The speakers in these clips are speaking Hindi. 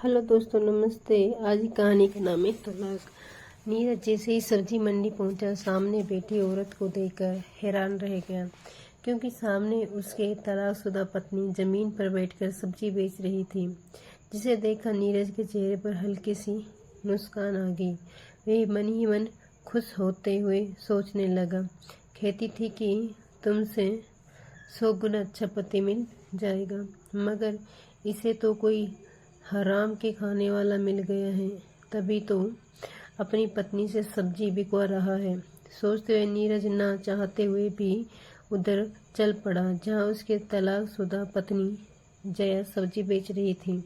हेलो दोस्तों, नमस्ते। आज की कहानी का नाम है तलाक। नीरज जैसे ही सब्जी मंडी पहुंचा, सामने बैठी औरत को देखकर हैरान रह गया, क्योंकि सामने उसके तलाकशुदा पत्नी जमीन पर बैठकर सब्जी बेच रही थी। जिसे देखकर नीरज के चेहरे पर हल्की सी मुस्कान आ गई। वह मन ही मन खुश होते हुए सोचने लगा, कहती थी कि तुमसे 100 गुना अच्छा पति मिल जाएगा, मगर इसे तो कोई हराम के खाने वाला मिल गया है, तभी तो अपनी पत्नी से सब्जी बिकवा रहा है। सोचते हुए नीरज ना चाहते हुए भी उधर चल पड़ा, जहां उसके तलाकशुदा पत्नी जया सब्जी बेच रही थी।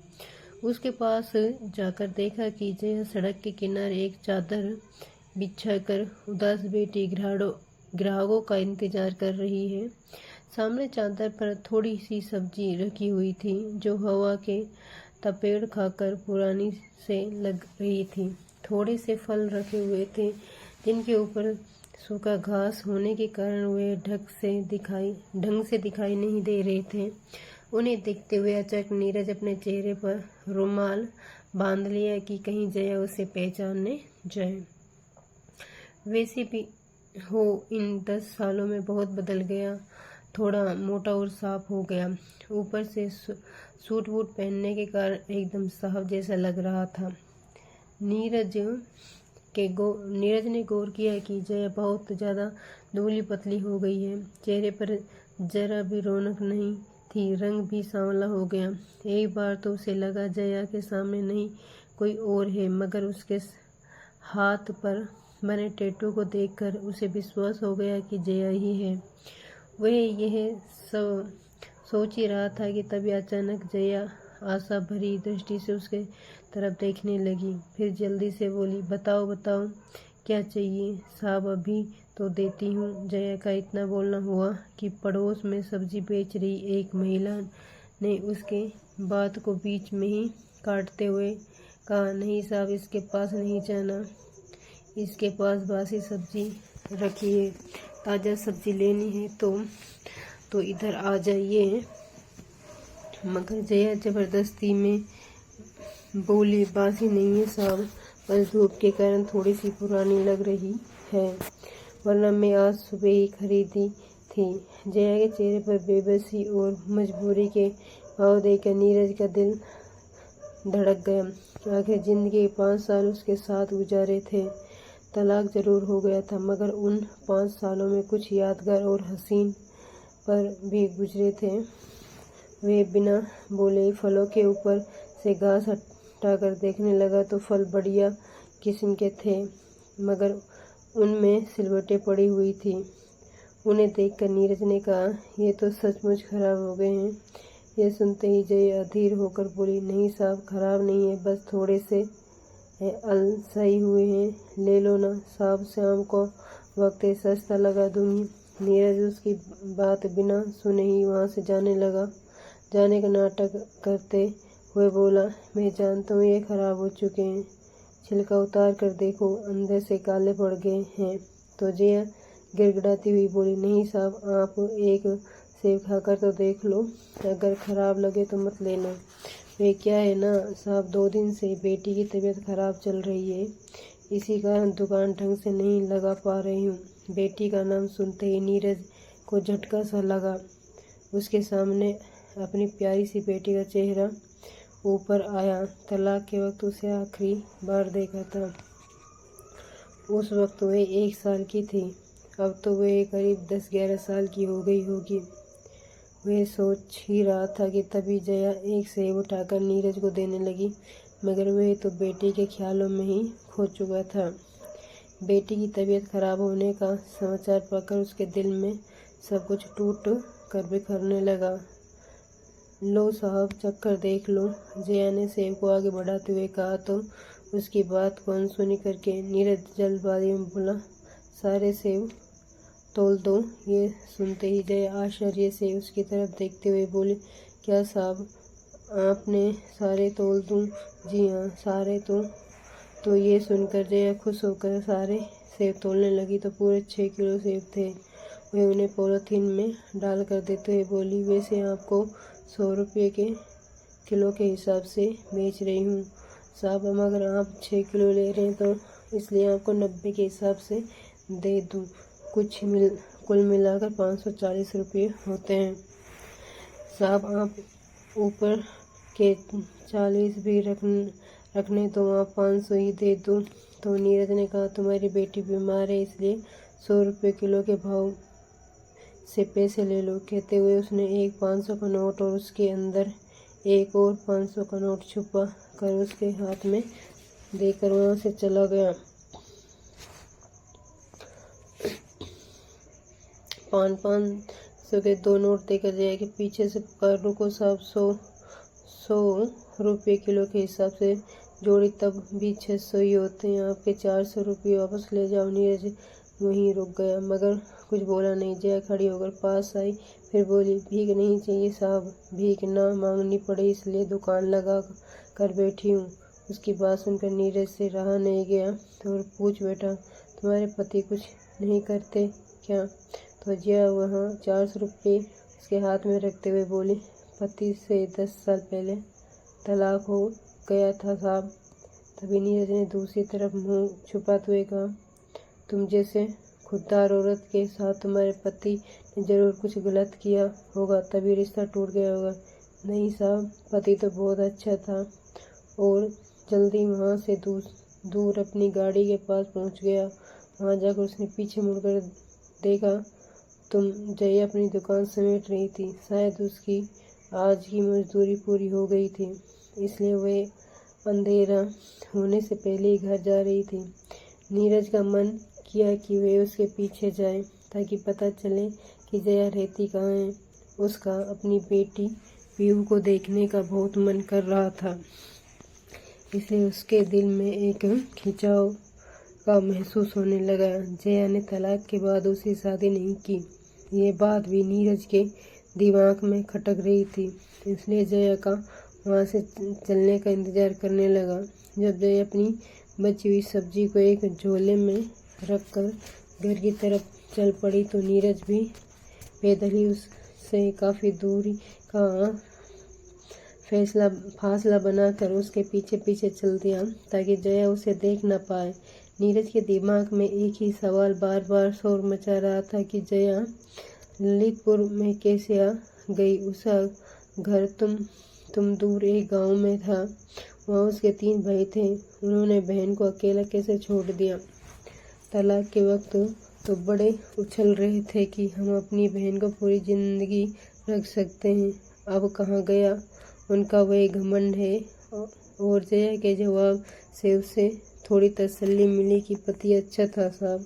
उसके पास जाकर देखा कि जया सड़क के किनारे एक चादर बिछाकर उदास बैठी ग्राहकों का इंतजार कर रही है। सामने चादर पर थोड़ी सी सब्जी रखी हुई थी, जो हवा के तपेड़ खाकर पुरानी से लग रही थी। थोड़े से फल रखे हुए थे, जिनके ऊपर सूखा घास होने के कारण वे ढंग से दिखाई नहीं दे रहे थे। उन्हें देखते हुए अचानक नीरज अपने चेहरे पर रुमाल बांध लिया कि कहीं जया उसे पहचानने जाए। वैसे भी हो इन 10 सालों में बहुत बदल गया, थोड़ा मोटा और साफ हो गया। ऊपर से सूट वूट पहनने के कारण एकदम साहब जैसा लग रहा था। नीरज ने गौर किया कि जया बहुत ज़्यादा दुबली पतली हो गई है। चेहरे पर जरा भी रौनक नहीं थी, रंग भी सांवला हो गया। एक बार तो उसे लगा जया के सामने नहीं कोई और है, मगर उसके हाथ पर बने टैटू को देखकर उसे विश्वास हो गया कि जया ही है। वह यह सब सोच ही रहा था कि तभी अचानक जया आशा भरी दृष्टि से उसके तरफ देखने लगी। फिर जल्दी से बोली, बताओ बताओ, क्या चाहिए? साहब, अभी तो देती हूँ। जया का इतना बोलना हुआ कि पड़ोस में सब्जी बेच रही एक महिला ने उसके बात को बीच में ही काटते हुए कहा, नहीं साहब, इसके पास नहीं जाना, इसके पास बासी सब्जी रखी है। ताज़ा सब्जी लेनी है तो इधर आ जाइए। मगर जया जबरदस्ती में बोली, बासी नहीं है साहब, बस धूप के कारण थोड़ी सी पुरानी लग रही है, वरना मैं आज सुबह ही खरीदी थी। जया के चेहरे पर बेबसी और मजबूरी के भाव देखकर नीरज का दिल धड़क गया। आखिर जिंदगी के 5 साल उसके साथ गुजारे थे। तलाक जरूर हो गया था, मगर उन 5 सालों में कुछ यादगार और हसीन पर भी गुजरे थे। वे बिना बोले फलों के ऊपर से घास हटाकर देखने लगा तो फल बढ़िया किस्म के थे, मगर उनमें सिलवटें पड़ी हुई थी। उन्हें देखकर नीरज ने कहा, ये तो सचमुच खराब हो गए हैं। यह सुनते ही जय अधीर होकर बोली, नहीं साहब, खराब नहीं है, बस थोड़े से अलसाई हुए हैं, ले लो ना साहब, शाम को वक्त है, सस्ता लगा दूंगी। नीरज उसकी बात बिना सुने ही वहाँ से जाने का नाटक करते हुए बोला, मैं जानता हूँ ये खराब हो चुके हैं, छिलका उतार कर देखो, अंदर से काले पड़ गए हैं। तो जया गिड़गिड़ाती हुई बोली, नहीं साहब, आप एक सेब खाकर तो देख लो, अगर खराब लगे तो मत लेना। वे क्या है ना साहब, 2 दिन से बेटी की तबीयत खराब चल रही है, इसी कारण दुकान ढंग से नहीं लगा पा रही हूँ। बेटी का नाम सुनते ही नीरज को झटका सा लगा। उसके सामने अपनी प्यारी सी बेटी का चेहरा ऊपर आया। तलाक के वक्त उसे आखिरी बार देखा था, उस वक्त वह 1 साल की थी, अब तो वह करीब 10-11 साल की हो गई होगी। वह सोच ही रहा था कि तभी जया एक सेब उठाकर नीरज को देने लगी, मगर वह तो बेटी के ख्यालों में ही खो चुका था। बेटी की तबीयत खराब होने का समाचार पाकर उसके दिल में सब कुछ टूट कर बिखरने लगा। लो साहब, चक्कर देख लो, जया ने सेब को आगे बढ़ाते हुए कहा। तो उसकी बात को अनसुनी करके नीरज जल्दबाजी में बोला, सारे सेब तोल दो। ये सुनते ही जया आश्चर्य से उसकी तरफ देखते हुए बोली, क्या साहब, आपने सारे तोल दूं? जी हाँ, सारे। तो ये सुनकर जया खुश होकर सारे सेब तोलने लगी तो पूरे 6 किलो सेब थे। वह उन्हें पॉलीथीन में डाल कर देते हुए बोली, वैसे आपको 100 रुपये के किलो के हिसाब से बेच रही हूँ। साहब हम अगर आप 6 किलो ले रहे हैं तो इसलिए आपको 90 के हिसाब से दे दूँ। कुल मिलाकर 540 रुपये होते हैं। साहब आप ऊपर के 40 भी रखने तो आप 500 ही दे दूँ। तो नीरज ने कहा तुम्हारी बेटी बीमार है इसलिए 100 रुपये किलो के भाव से पैसे ले लो। कहते हुए उसने एक 500 का नोट और उसके अंदर एक और 500 का नोट छुपा कर उसके हाथ में देकर वहाँ से चला गया। 500 के 2 नोट देकर जया के पीछे से पुकार रुको साहब, 100 रुपये किलो के हिसाब से जोड़ी तब भी 600 ही होते हैं। आपके 400 रुपये वापस ले जाओ। नीरज वहीं रुक गया मगर कुछ बोला नहीं। जया खड़ी होकर पास आई, फिर बोली भीख नहीं चाहिए साहब, भीख ना मांगनी पड़े इसलिए दुकान लगा कर बैठी हूँ। उसकी बात सुनकर नीरज से रहा नहीं गया और पूछ बेटा तुम्हारे पति कुछ नहीं करते क्या? तो जया वहाँ 400 रुपये उसके हाथ में रखते हुए बोली पति से 10 साल पहले तलाक हो गया था साहब। तभी नीरज ने दूसरी तरफ मुंह छुपाते हुए कहा तुम जैसे खुददार औरत के साथ तुम्हारे पति ने जरूर कुछ गलत किया होगा तभी रिश्ता टूट गया होगा। नहीं साहब, पति तो बहुत अच्छा था और जल्दी वहाँ से दूर अपनी गाड़ी के पास पहुँच गया। वहाँ जाकर उसने पीछे मुड़कर देखा तुम जया अपनी दुकान समेट रही थी। शायद उसकी आज की मजदूरी पूरी हो गई थी इसलिए वह अंधेरा होने से पहले ही घर जा रही थी। नीरज का मन किया कि वे उसके पीछे जाए ताकि पता चले कि जया रहती कहाँ है। उसका अपनी बेटी पीहू को देखने का बहुत मन कर रहा था इसलिए उसके दिल में एक खिंचाव का महसूस होने लगा। जया ने तलाक के बाद उससे शादी नहीं की, ये बात भी नीरज के दिमाग में खटक रही थी इसलिए जया का वहाँ से चलने का इंतजार करने लगा। जब जया अपनी बची हुई सब्जी को एक झोले में रखकर घर की तरफ चल पड़ी तो नीरज भी पैदल ही उससे काफ़ी दूरी का फासला बनाकर उसके पीछे पीछे चल दिया ताकि जया उसे देख न पाए। नीरज के दिमाग में एक ही सवाल बार बार शोर मचा रहा था कि जया ललितपुर में कैसे आ गई। उसका घर तुम दूर एक गांव में था। वहाँ उसके 3 भाई थे, उन्होंने बहन को अकेला कैसे छोड़ दिया। तलाक के वक्त तो बड़े उछल रहे थे कि हम अपनी बहन को पूरी जिंदगी रख सकते हैं, अब कहाँ गया उनका वही घमंड है। और जया के जवाब से उसे थोड़ी तसल्ली मिली कि पति अच्छा था साहब,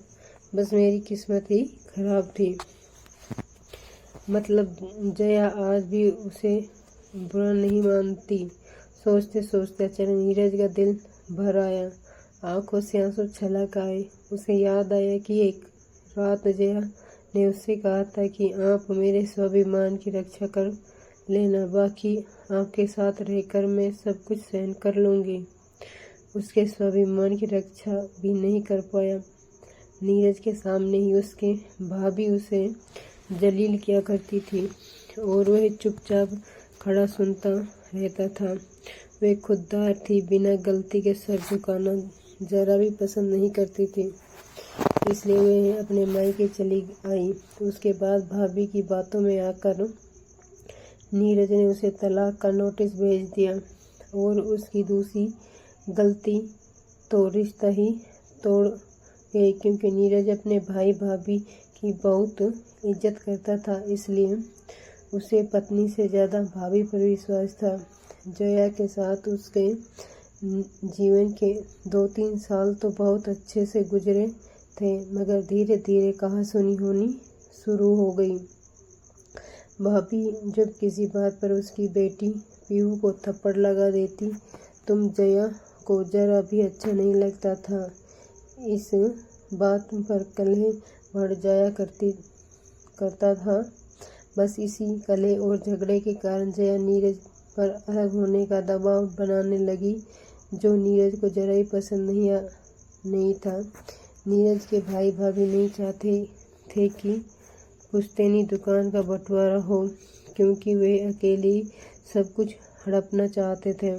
बस मेरी किस्मत ही खराब थी। मतलब जया आज भी उसे बुरा नहीं मानती। सोचते सोचते अचानक नीरज का दिल भर आया, आंखों से आंसू छलक आए। उसे याद आया कि एक रात जया ने उससे कहा था कि आप मेरे स्वाभिमान की रक्षा कर लेना, बाकी आपके साथ रहकर मैं सब कुछ सहन कर लूँगी। उसके स्वाभिमान की रक्षा भी नहीं कर पाया। नीरज के सामने ही उसके भाभी उसे जलील किया करती थी और वह चुपचाप खड़ा सुनता रहता था। वह खुददार थी, बिना गलती के सर झुकाना जरा भी पसंद नहीं करती थी, इसलिए वह अपने मायके चली आई। उसके बाद भाभी की बातों में आकर नीरज ने उसे तलाक का नोटिस भेज दिया और उसकी दूसरी गलती तो रिश्ता ही तोड़ गई, क्योंकि नीरज अपने भाई भाभी की बहुत इज्जत करता था, इसलिए उसे पत्नी से ज़्यादा भाभी पर विश्वास था। जया के साथ उसके जीवन के 2-3 साल तो बहुत अच्छे से गुजरे थे, मगर धीरे धीरे कहासुनी होनी शुरू हो गई। भाभी जब किसी बात पर उसकी बेटी पीहू को थप्पड़ लगा देती, तुम जया को जरा भी अच्छा नहीं लगता था। इस बात पर कलह बढ़ जाया करता था। बस इसी कलह और झगड़े के कारण जया नीरज पर अलग होने का दबाव बनाने लगी, जो नीरज को जरा ही पसंद नहीं था। नीरज के भाई भाभी नहीं चाहते थे कि पुश्तैनी दुकान का बंटवारा हो, क्योंकि वे अकेले सब कुछ हड़पना चाहते थे।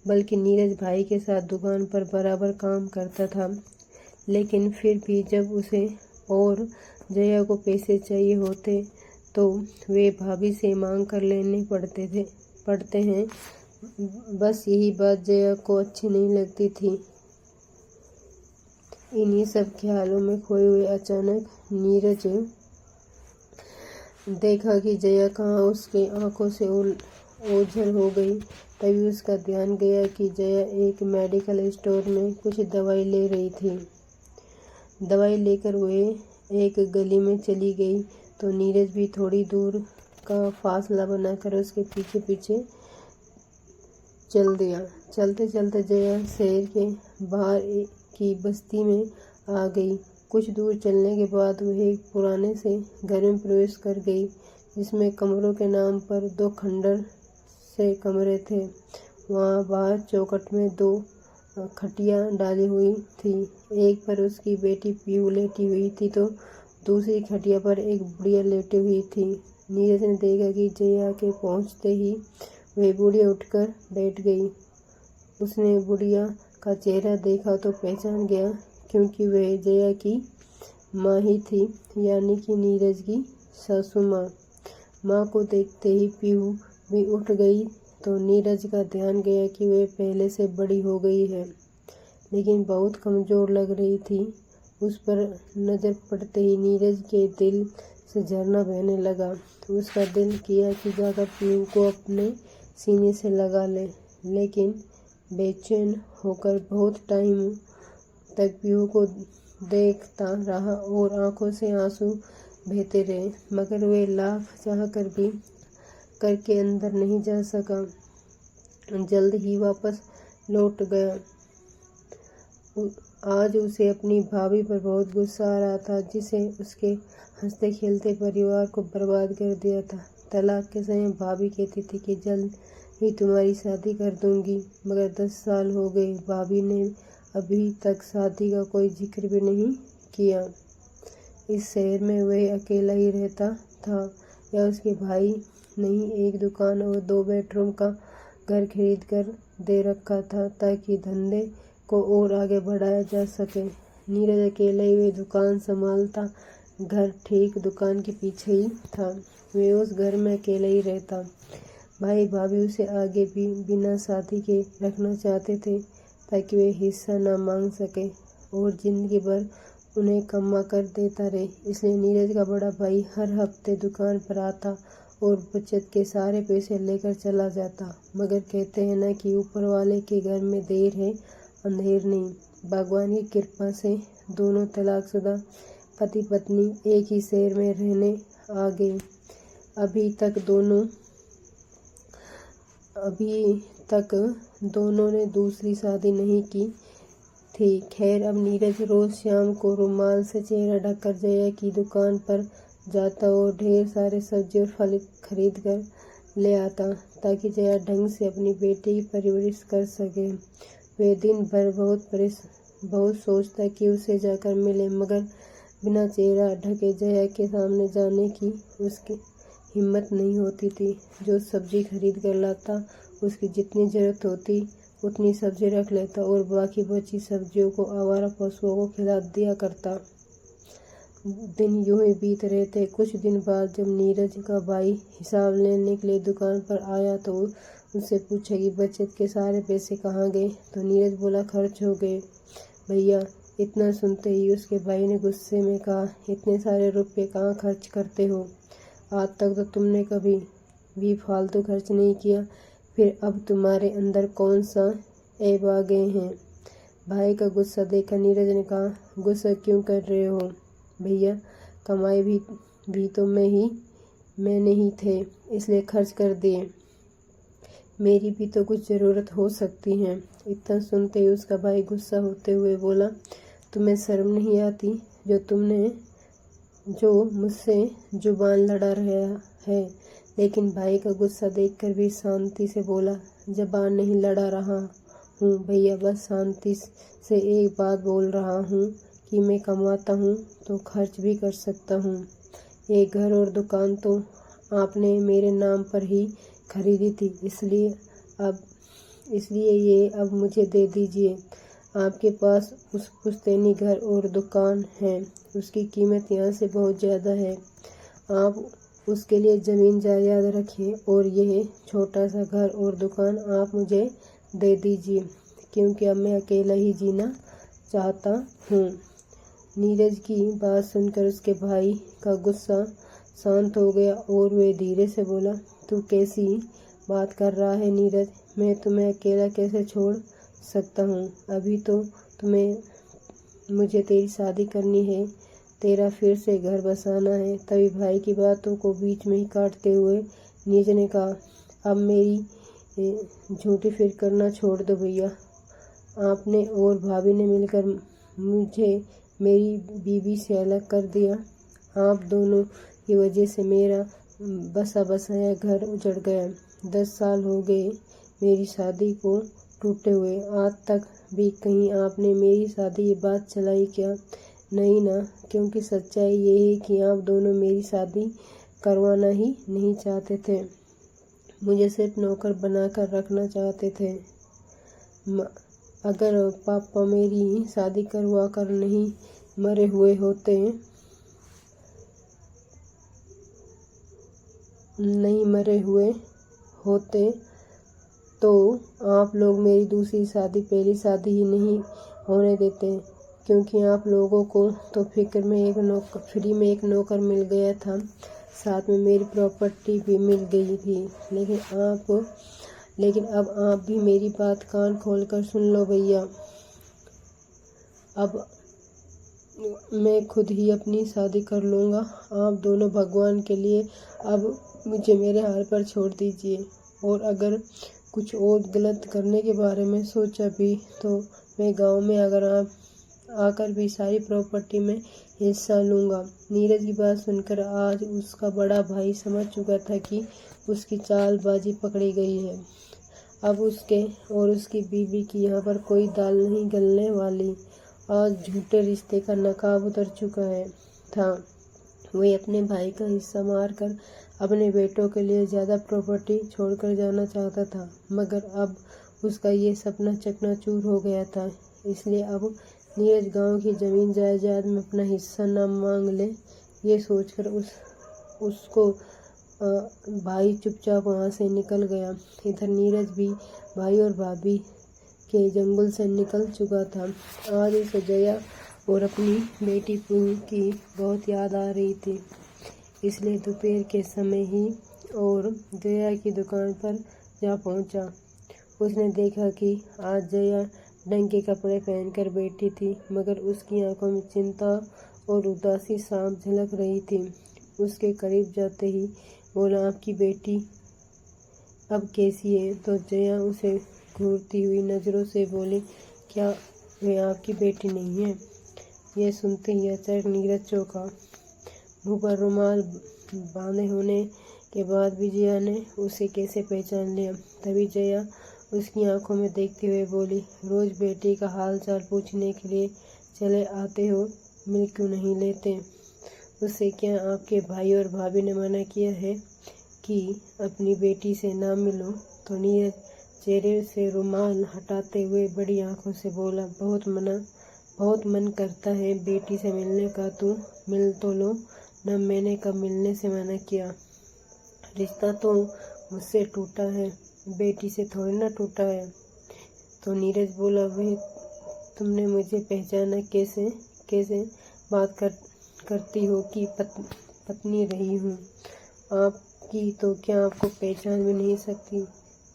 बल्कि नीरज भाई के साथ दुकान पर बराबर काम करता था, लेकिन फिर भी जब उसे और जया को पैसे चाहिए होते तो वे भाभी से मांग कर लेने पड़ते हैं। बस यही बात जया को अच्छी नहीं लगती थी। इन्हीं सब ख्यालों में खोए हुए अचानक नीरज देखा कि जया कहाँ उसके आंखों से ओझल हो गई। तभी उसका ध्यान गया कि जया एक मेडिकल स्टोर में कुछ दवाई ले रही थी। दवाई लेकर वे एक गली में चली गई तो नीरज भी थोड़ी दूर का फासला बनाकर उसके पीछे पीछे चल दिया। चलते चलते जया शहर के बाहर की बस्ती में आ गई। कुछ दूर चलने के बाद वह एक पुराने से घर में प्रवेश कर गई, जिसमें कमरों के नाम पर 2 खंडर से कमरे थे। वहाँ बाहर चौखट में 2 खटिया डाली हुई थी। एक पर उसकी बेटी पीहू लेटी हुई थी तो दूसरी खटिया पर एक बुढ़िया लेटी हुई थी। नीरज ने देखा कि जया के पहुंचते ही वह बुढ़िया उठकर बैठ गई। उसने बुढ़िया का चेहरा देखा तो पहचान गया, क्योंकि वह जया की माँ ही थी, यानी कि नीरज की सासू माँ। माँ को देखते ही पीहू भी उठ गई तो नीरज का ध्यान गया कि वह पहले से बड़ी हो गई है, लेकिन बहुत कमज़ोर लग रही थी। उस पर नज़र पड़ते ही नीरज के दिल से झरना बहने लगा। उसका दिल किया कि जाकर पीहू को अपने सीने से लगा ले, लेकिन बेचैन होकर बहुत टाइम तक पीहू को देखता रहा और आंखों से आंसू बहते रहे, मगर वे लाख चाह कर भी करके अंदर नहीं जा सका। जल्द ही वापस लौट गया। आज उसे अपनी भाभी पर बहुत गुस्सा आ रहा था, जिसे उसके हंसते खेलते परिवार को बर्बाद कर दिया था। तलाक के समय भाभी कहती थी कि जल्द ही तुम्हारी शादी कर दूंगी, मगर 10 साल हो गए, भाभी ने अभी तक शादी का कोई जिक्र भी नहीं किया। इस शहर में वह अकेला ही रहता था या उसके भाई नहीं एक दुकान और 2 बेडरूम का घर खरीद कर दे रखा था, ताकि धंधे को और आगे बढ़ाया जा सके। नीरज अकेले ही वे दुकान संभालता। घर ठीक दुकान के पीछे ही था। वे उस घर में अकेले ही रहता। भाई भाभी उसे आगे भी बिना शादी के रखना चाहते थे, ताकि वे हिस्सा ना मांग सके और जिंदगी भर उन्हें कमा कर देता रहे। इसलिए नीरज का बड़ा भाई हर हफ्ते दुकान पर आता और बचत के सारे पैसे लेकर चला जाता। मगर कहते हैं ना कि ऊपर वाले के घर में देर है अंधेर नहीं। भगवान की कृपा से दोनों तलाकशुदा पति पत्नी एक ही शहर में रहने आ गए। अभी तक दोनों ने दूसरी शादी नहीं की थी। खैर, अब नीरज रोज शाम को रुमाल से चेहरा ढककर जया की दुकान पर जाता और ढेर सारे सब्जी और फल खरीद कर ले आता, ताकि जया ढंग से अपनी बेटी की परवरिश कर सके। वह दिन भर बहुत सोचता कि उसे जाकर मिले, मगर बिना चेहरा ढके जया के सामने जाने की उसकी हिम्मत नहीं होती थी। जो सब्जी खरीद कर लाता, उसकी जितनी जरूरत होती उतनी सब्जी रख लेता और बाकी बची सब्जियों को आवारा पशुओं को खिला दिया करता। दिन यूं ही बीत रहे थे। कुछ दिन बाद जब नीरज का भाई हिसाब लेने के लिए दुकान पर आया तो उससे पूछा कि बचत के सारे पैसे कहाँ गए। तो नीरज बोला, खर्च हो गए भैया। इतना सुनते ही उसके भाई ने गुस्से में कहा, इतने सारे रुपए कहाँ खर्च करते हो? आज तक तो तुमने कभी भी फालतू खर्च नहीं किया, फिर अब तुम्हारे अंदर कौन सा ऐब आ गए हैं? भाई का गुस्सा देखकर नीरज ने कहा, गुस्सा क्यों कर रहे हो भैया? कमाई भी तो मैंने ही थे, इसलिए खर्च कर दिए। मेरी भी तो कुछ ज़रूरत हो सकती है। इतना सुनते ही उसका भाई गुस्सा होते हुए बोला, तुम्हें शर्म नहीं आती जो मुझसे जुबान लड़ा रहा है? लेकिन भाई का गुस्सा देखकर भी शांति से बोला, जुबान नहीं लड़ा रहा हूँ भैया, बस शांति से एक बात बोल रहा हूँ कि मैं कमाता हूँ तो खर्च भी कर सकता हूँ। एक घर और दुकान तो आपने मेरे नाम पर ही खरीदी थी, इसलिए ये अब मुझे दे दीजिए। आपके पास उस पुश्तैनी घर और दुकान है, उसकी कीमत यहाँ से बहुत ज़्यादा है। आप उसके लिए ज़मीन जायदाद रखिए और यह छोटा सा घर और दुकान आप मुझे दे दीजिए, क्योंकि अब मैं अकेला ही जीना चाहता हूँ। नीरज की बात सुनकर उसके भाई का गुस्सा शांत हो गया और वे धीरे से बोला, तू कैसी बात कर रहा है नीरज? मैं तुम्हें अकेला कैसे छोड़ सकता हूँ? अभी तो मुझे तेरी शादी करनी है, तेरा फिर से घर बसाना है। तभी भाई की बातों को बीच में ही काटते हुए नीरज ने कहा, अब मेरी झूठी फिक्र करना छोड़ दो भैया। आपने और भाभी ने मिलकर मुझे मेरी बीवी से अलग कर दिया। आप दोनों की वजह से मेरा बसा बसाया घर उजड़ गया। 10 साल हो गए मेरी शादी को टूटे हुए। आज तक भी कहीं आपने मेरी शादी की बात चलाई क्या? नहीं ना, क्योंकि सच्चाई ये है कि आप दोनों मेरी शादी करवाना ही नहीं चाहते थे। मुझे सिर्फ नौकर बनाकर रखना चाहते थे। अगर पापा मेरी शादी करवा कर नहीं मरे हुए होते तो आप लोग मेरी दूसरी शादी पहली शादी ही नहीं होने देते, क्योंकि आप लोगों को तो फ्री में एक नौकर मिल गया था, साथ में मेरी प्रॉपर्टी भी मिल गई थी। लेकिन अब आप भी मेरी बात कान खोलकर सुन लो भैया। अब मैं खुद ही अपनी शादी कर लूँगा। आप दोनों भगवान के लिए अब मुझे मेरे हाल पर छोड़ दीजिए, और अगर कुछ और गलत करने के बारे में सोचा भी तो मैं गांव में आकर भी सारी प्रॉपर्टी में हिस्सा लूँगा। नीरज की बात सुनकर आज उसका बड़ा भाई समझ चुका था कि उसकी चालबाजी पकड़ी गई है। अब उसके और उसकी बीवी की यहाँ पर कोई दाल नहीं गलने वाली। आज झूठे रिश्ते का नकाब उतर चुका था। वही अपने भाई का हिस्सा मारकर अपने बेटों के लिए ज़्यादा प्रॉपर्टी छोड़कर जाना चाहता था, मगर अब उसका ये सपना चकनाचूर हो गया था। इसलिए अब नीरज गांव की ज़मीन जायदाद में अपना हिस्सा न मांग ले, ये सोचकर उसको भाई चुपचाप वहाँ से निकल गया। इधर नीरज भी भाई और भाभी के जंगल से निकल चुका था। आज उसे जया और अपनी बेटी पूनम की बहुत याद आ रही थी, इसलिए दोपहर के समय ही और जया की दुकान पर जा पहुंचा। उसने देखा कि आज जया ढंग के कपड़े पहनकर बैठी थी, मगर उसकी आंखों में चिंता और उदासी साफ झलक रही थी। उसके करीब जाते ही बोला, आपकी बेटी अब कैसी है? तो जया उसे घूरती हुई नज़रों से बोली, क्या वह आपकी बेटी नहीं है? यह सुनते ही अचानक नीरज चौंका। मुँह पर रुमाल बांधे होने के बाद भी जया ने उसे कैसे पहचान लिया? तभी जया उसकी आंखों में देखते हुए बोली, रोज़ बेटी का हाल चाल पूछने के लिए चले आते हो, मिल क्यों नहीं लेते? उससे क्या आपके भाई और भाभी ने मना किया है कि अपनी बेटी से ना मिलो? तो नीरज चेहरे से रुमाल हटाते हुए बड़ी आंखों से बोला, बहुत मन करता है बेटी से मिलने का, तू मिल तो लो न। मैंने कब मिलने से मना किया? रिश्ता तो मुझसे टूटा है, बेटी से थोड़ी ना टूटा है। तो नीरज बोला, वह तुमने मुझे पहचाना कैसे बात करती हो कि पत्नी रही हूँ आपकी, तो क्या आपको पहचान भी नहीं सकती?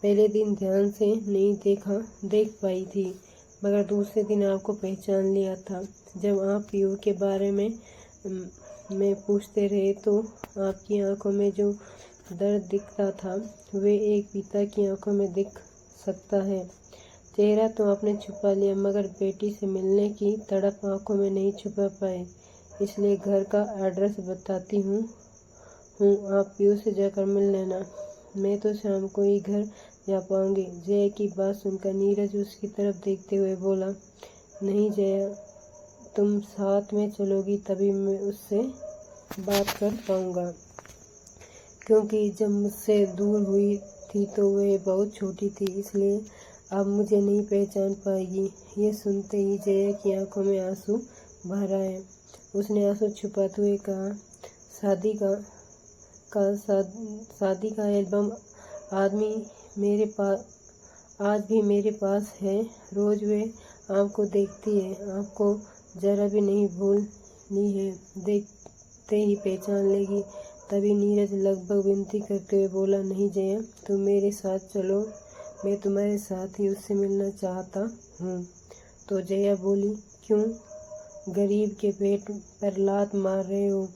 पहले दिन ध्यान से नहीं देख पाई थी, मगर दूसरे दिन आपको पहचान लिया था। जब आप पीयू के बारे में पूछते रहे तो आपकी आंखों में जो दर्द दिखता था वे एक पिता की आंखों में दिख सकता है। चेहरा तो आपने छुपा लिया, मगर बेटी से मिलने की तड़प आंखों में नहीं छुपा पाए। इसलिए घर का एड्रेस बताती हूँ, आप पीयू से जाकर मिल लेना। मैं तो शाम को ही घर जा पाऊंगी। जया की बात सुनकर नीरज उसकी तरफ देखते हुए बोला, नहीं जया, तुम साथ में चलोगी तभी मैं उससे बात कर पाऊंगा, क्योंकि जब मुझसे दूर हुई थी तो वह बहुत छोटी थी, इसलिए अब मुझे नहीं पहचान पाएगी। ये सुनते ही जया की आंखों में आंसू भर आए। उसने आंसू छुपाते हुए कहा, शादी का एल्बम आज भी मेरे पास है। रोज वे आपको देखती है, आपको जरा भी नहीं भूली है, देखते ही पहचान लेगी। तभी नीरज लगभग विनती करते हुए बोला, नहीं जया, तुम मेरे साथ चलो, मैं तुम्हारे साथ ही उससे मिलना चाहता हूँ। तो जया बोली, क्यों? गरीब के पेट पर लात मार रहे हो?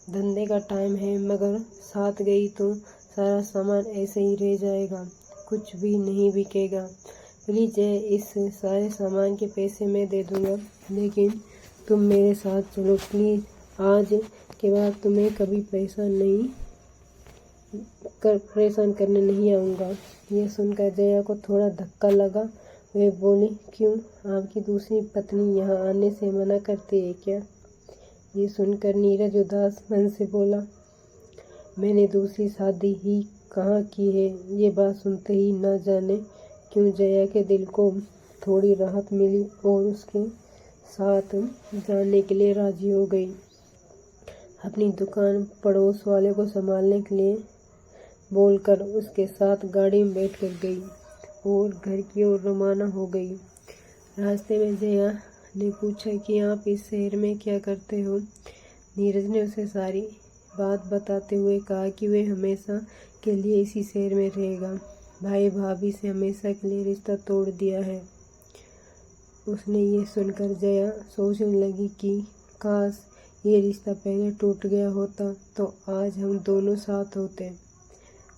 धंधे का टाइम है, मगर साथ गई तो सारा सामान ऐसे ही रह जाएगा, कुछ भी नहीं बिकेगा। प्लीज जया, इस सारे सामान के पैसे मैं दे दूंगा, लेकिन तुम मेरे साथ चलो प्लीज। आज के बाद तुम्हें कभी परेशान करने नहीं आऊँगा। यह सुनकर जया को थोड़ा धक्का लगा। वे बोली, क्यों? आपकी दूसरी पत्नी यहाँ आने से मना करती है क्या? ये सुनकर नीरज उदास मन से बोला, मैंने दूसरी शादी ही कहाँ की है। ये बात सुनते ही न जाने क्यों जया के दिल को थोड़ी राहत मिली और उसके साथ जाने के लिए राजी हो गई। अपनी दुकान पड़ोस वाले को संभालने के लिए बोलकर उसके साथ गाड़ी में बैठकर गई और घर की ओर रवाना हो गई। रास्ते में जया ने पूछा कि आप इस शहर में क्या करते हो? नीरज ने उसे सारी बात बताते हुए कहा कि वे हमेशा के लिए इसी शहर में रहेगा। भाई भाभी से हमेशा के लिए रिश्ता तोड़ दिया है। उसने ये सुनकर जया सोचने लगी कि काश ये रिश्ता पहले टूट गया होता तो आज हम दोनों साथ होते।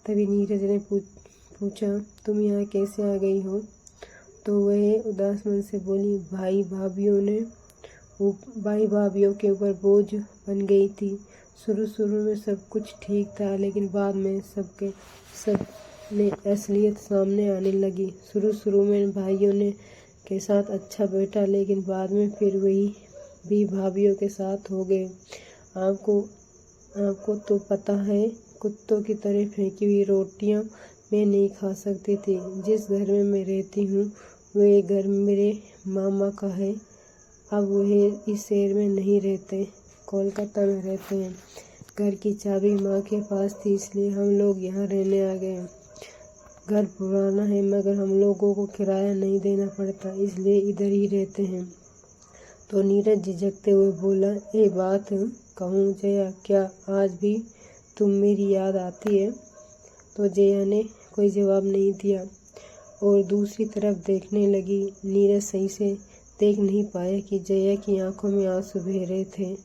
तभी नीरज ने पूछा, तुम यहाँ कैसे आ गई हो? तो वह उदास मन से बोली, भाई भाभीियों के ऊपर बोझ बन गई थी। शुरू में सब कुछ ठीक था, लेकिन बाद में सब में असलियत सामने आने लगी। शुरू में भाइयों के साथ अच्छा बैठा, लेकिन बाद में फिर वही भी भाभीियों के साथ हो गए। आपको तो पता है, कुत्तों की तरह फेंकी हुई रोटियां मैं नहीं खा सकती थी। जिस घर में मैं रहती हूँ वह घर मेरे मामा का है। अब वह इस शहर में नहीं रहते, कोलकाता में रहते हैं। घर की चाबी माँ के पास थी, इसलिए हम लोग यहाँ रहने आ गए। घर पुराना है, मगर हम लोगों को किराया नहीं देना पड़ता, इसलिए इधर ही रहते हैं। तो नीरज झिझकते हुए बोला, ये बात कहूँ जया, क्या आज भी तुम मेरी याद आती है? तो जया ने कोई जवाब नहीं दिया और दूसरी तरफ देखने लगी। नीरज सही से देख नहीं पाया कि जया की आंखों में आंसू बह रहे थे।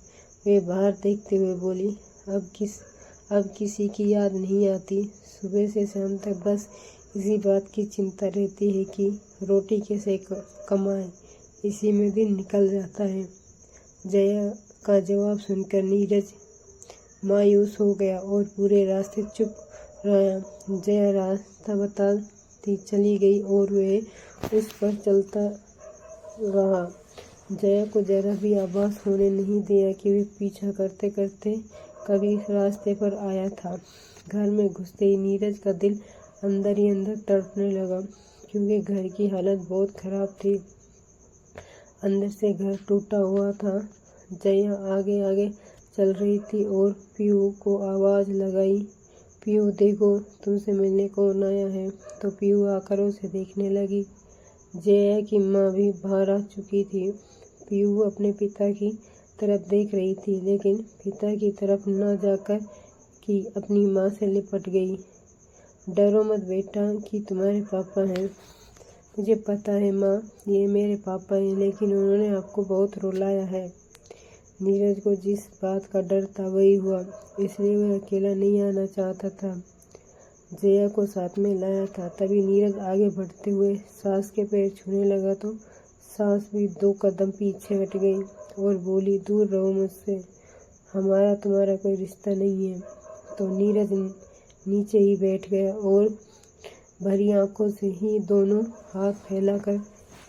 वे बाहर देखते हुए बोली, अब किसी की याद नहीं आती। सुबह से शाम तक बस इसी बात की चिंता रहती है कि रोटी कैसे कमाएं, इसी में दिन निकल जाता है। जया का जवाब सुनकर नीरज मायूस हो गया और पूरे रास्ते चुप रहा। जया रास्ता बताती चली गई और वह उस पर चलता रहा। जया को जरा भी आभास होने नहीं दिया कि वे पीछा करते करते कभी इस रास्ते पर आया था। घर में घुसते ही नीरज का दिल अंदर ही अंदर तड़पने लगा, क्योंकि घर की हालत बहुत खराब थी। अंदर से घर टूटा हुआ था। जया आगे आगे चल रही थी और पीयू को आवाज़ लगाई, पीयू देखो, तुमसे मिलने कौन आया है। तो पीयू आकर उसे देखने लगी। जया की माँ भी बाहर आ चुकी थी। पीयू अपने पिता की तरफ देख रही थी, लेकिन पिता की तरफ न जाकर कि अपनी माँ से लिपट गई। डरो मत बेटा कि तुम्हारे पापा हैं। मुझे पता है माँ, ये मेरे पापा हैं, लेकिन उन्होंने आपको बहुत रुलाया है। नीरज को जिस बात का डर था वही हुआ, इसलिए वह अकेला नहीं आना चाहता था। जया को साथ में लाया था। तभी नीरज आगे बढ़ते हुए सास के पैर छूने लगा तो सास भी 2 कदम पीछे हट गई और बोली, दूर रहो मुझसे, हमारा तुम्हारा कोई रिश्ता नहीं है। तो नीरज नीचे ही बैठ गया और भरी आंखों से ही दोनों हाथ फैलाकर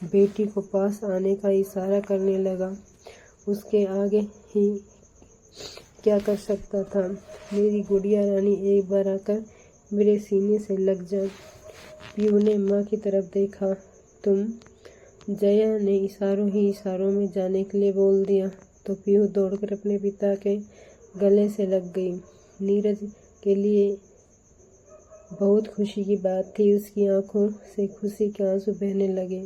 बेटी को पास आने का इशारा करने लगा। उसके आगे ही क्या कर सकता था। मेरी गुड़िया रानी, एक बार आकर मेरे सीने से लग जा। पीयू ने माँ की तरफ देखा। तुम? जया ने इशारों ही इशारों में जाने के लिए बोल दिया तो पीयू दौड़कर अपने पिता के गले से लग गई। नीरज के लिए बहुत खुशी की बात थी। उसकी आंखों से खुशी के आंसू बहने लगे।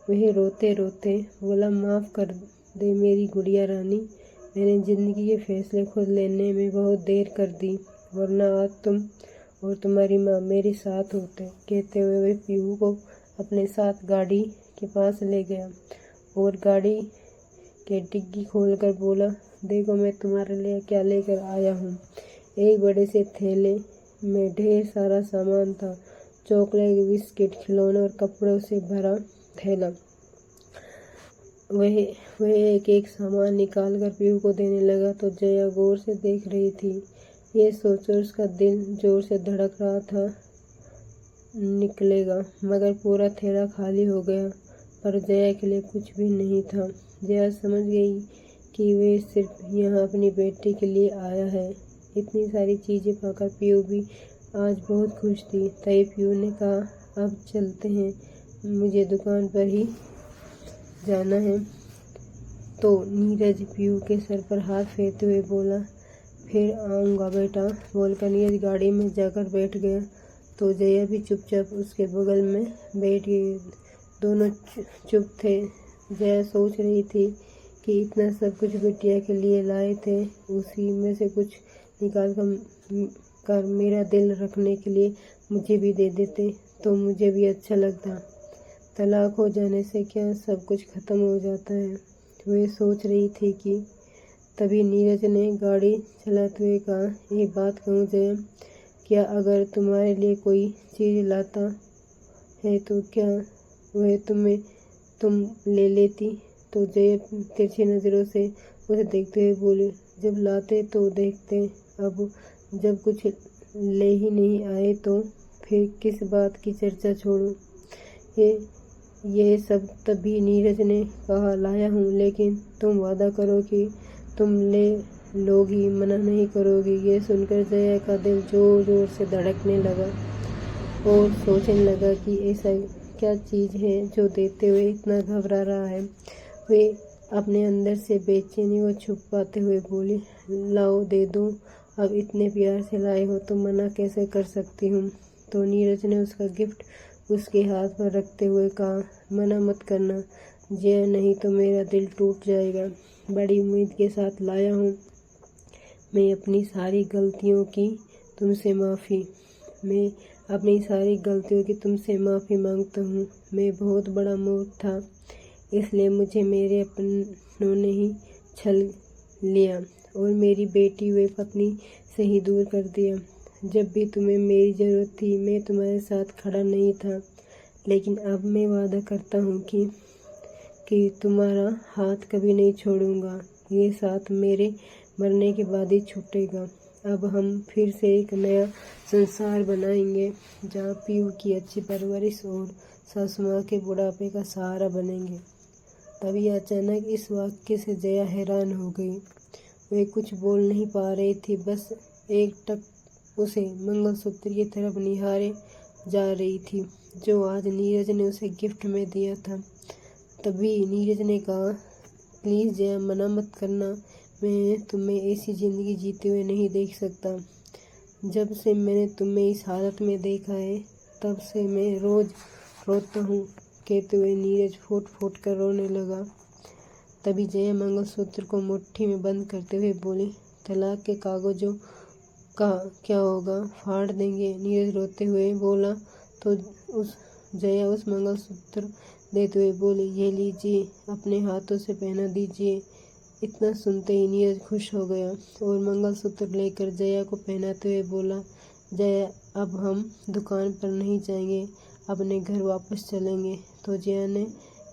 वह रोते रोते बोला, माफ़ कर दे मेरी गुड़िया रानी, मैंने ज़िंदगी के फैसले खुद लेने में बहुत देर कर दी, वरना आज तुम और तुम्हारी माँ मेरे साथ होते। कहते हुए वह पीयू को अपने साथ गाड़ी के पास ले गया और गाड़ी के डिग्गी खोलकर बोला, देखो मैं तुम्हारे लिए क्या लेकर आया हूँ। एक बड़े से थैले में ढेर सारा सामान था, चॉकलेट, बिस्किट, खिलौने और कपड़ों से भरा थैला। वह एक एक सामान निकाल कर पीयू को देने लगा तो जया गौर से देख रही थी। ये सोचकर उसका दिल जोर से धड़क रहा था निकलेगा, मगर पूरा थैला खाली हो गया। पर जया के लिए कुछ भी नहीं था। जया समझ गई कि वे सिर्फ यहाँ अपनी बेटी के लिए आया है। इतनी सारी चीज़ें पाकर पीयू भी आज बहुत खुश थी। तभी पीयू ने कहा, अब चलते हैं, मुझे दुकान पर ही जाना है। तो नीरज पीयू के सर पर हाथ फेरते हुए बोला, फिर आऊँगा बेटा, बोलकर नीरज गाड़ी में जाकर बैठ गया तो जया भी चुपचाप उसके बगल में बैठ गई। दोनों चुप थे। जया सोच रही थी कि इतना सब कुछ बिटिया के लिए लाए थे, उसी में से कुछ निकाल कर मेरा दिल रखने के लिए मुझे भी दे देते तो मुझे भी अच्छा लगता। तलाक हो जाने से क्या सब कुछ खत्म हो जाता है, वह सोच रही थी कि तभी नीरज ने गाड़ी चलाते हुए कहा, एक बात कहूँ जया, क्या अगर तुम्हारे लिए कोई चीज़ लाता है तो क्या वह तुम ले लेती? तो जया तिरछी नज़रों से उसे देखते हुए बोली, जब लाते तो देखते, अब जब कुछ ले ही नहीं आए तो फिर किस बात की चर्चा छोड़ो। ये सब तभी नीरज ने कहा, लाया हूँ, लेकिन तुम वादा करो कि तुम ले लोगी, मना नहीं करोगी। ये सुनकर जया का दिल जोर जोर से धड़कने लगा और सोचने लगा कि ऐसा क्या चीज़ है जो देते हुए इतना घबरा रहा है। वे अपने अंदर से बेचैनी को छुपाते हुए बोली, लाओ दे दो, अब इतने प्यार से लाए हो तो मना कैसे कर सकती हूँ। तो नीरज ने उसका गिफ्ट उसके हाथ पर रखते हुए कहा, मना मत करना जया, नहीं तो मेरा दिल टूट जाएगा। बड़ी उम्मीद के साथ लाया हूँ, मैं अपनी सारी गलतियों की तुमसे माफ़ी मांगता हूँ। मैं बहुत बड़ा मूर्ख था, इसलिए मुझे मेरे अपनों ने ही छल लिया और मेरी बेटी व पत्नी से ही दूर कर दिया। जब भी तुम्हें मेरी ज़रूरत थी मैं तुम्हारे साथ खड़ा नहीं था, लेकिन अब मैं वादा करता हूँ कि तुम्हारा हाथ कभी नहीं छोड़ूंगा। ये साथ मेरे मरने के बाद ही छूटेगा। अब हम फिर से एक नया संसार बनाएंगे जहाँ पीयू की अच्छी परवरिश और सासू माँ के बुढ़ापे का सहारा बनेंगे। तभी अचानक इस वाक्य से जया हैरान हो गई। वे कुछ बोल नहीं पा रही थी, बस एक टक उसे मंगलसूत्र की तरफ निहारे जा रही थी जो आज नीरज ने उसे गिफ्ट में दिया था। तभी नीरज ने कहा, प्लीज़ जया, मना मत करना, मैं तुम्हें ऐसी ज़िंदगी जीते हुए नहीं देख सकता। जब से मैंने तुम्हें इस हालत में देखा है तब से मैं रोज़ रोता हूँ। कहते हुए नीरज फूट फूट कर रोने लगा। तभी जया मंगलसूत्र को मुट्ठी में बंद करते हुए बोली, तलाक के कागज़ों का क्या होगा, फाड़ देंगे। नीरज रोते हुए बोला तो जया उस मंगलसूत्र देते हुए बोली, ये लीजिए, अपने हाथों से पहना दीजिए। इतना सुनते ही नीरज खुश हो गया और मंगलसूत्र लेकर जया को पहनाते हुए बोला, जया, अब हम दुकान पर नहीं जाएंगे, अपने घर वापस चलेंगे। तो जया ने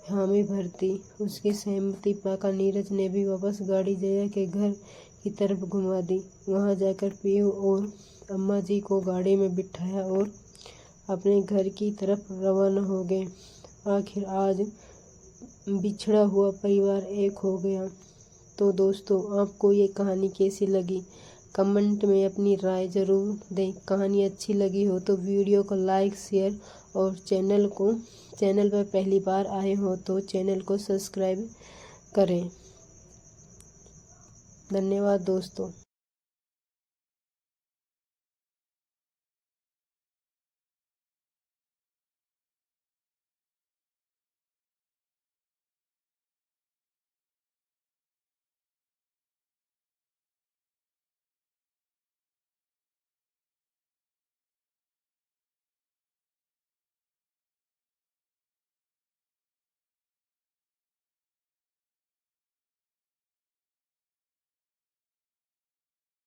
हामी भर दी। उसकी सहमति पाकर नीरज ने भी वापस गाड़ी जया के घर की तरफ घुमा दी। वहां जाकर पीयू और अम्मा जी को गाड़ी में बिठाया और अपने घर की तरफ रवाना हो गए। आखिर आज बिछड़ा हुआ परिवार एक हो गया। तो दोस्तों, आपको ये कहानी कैसी लगी? कमेंट में अपनी राय ज़रूर दें। कहानी अच्छी लगी हो तो वीडियो को लाइक शेयर और चैनल पर पहली बार आए हो तो चैनल को सब्सक्राइब करें। धन्यवाद दोस्तों।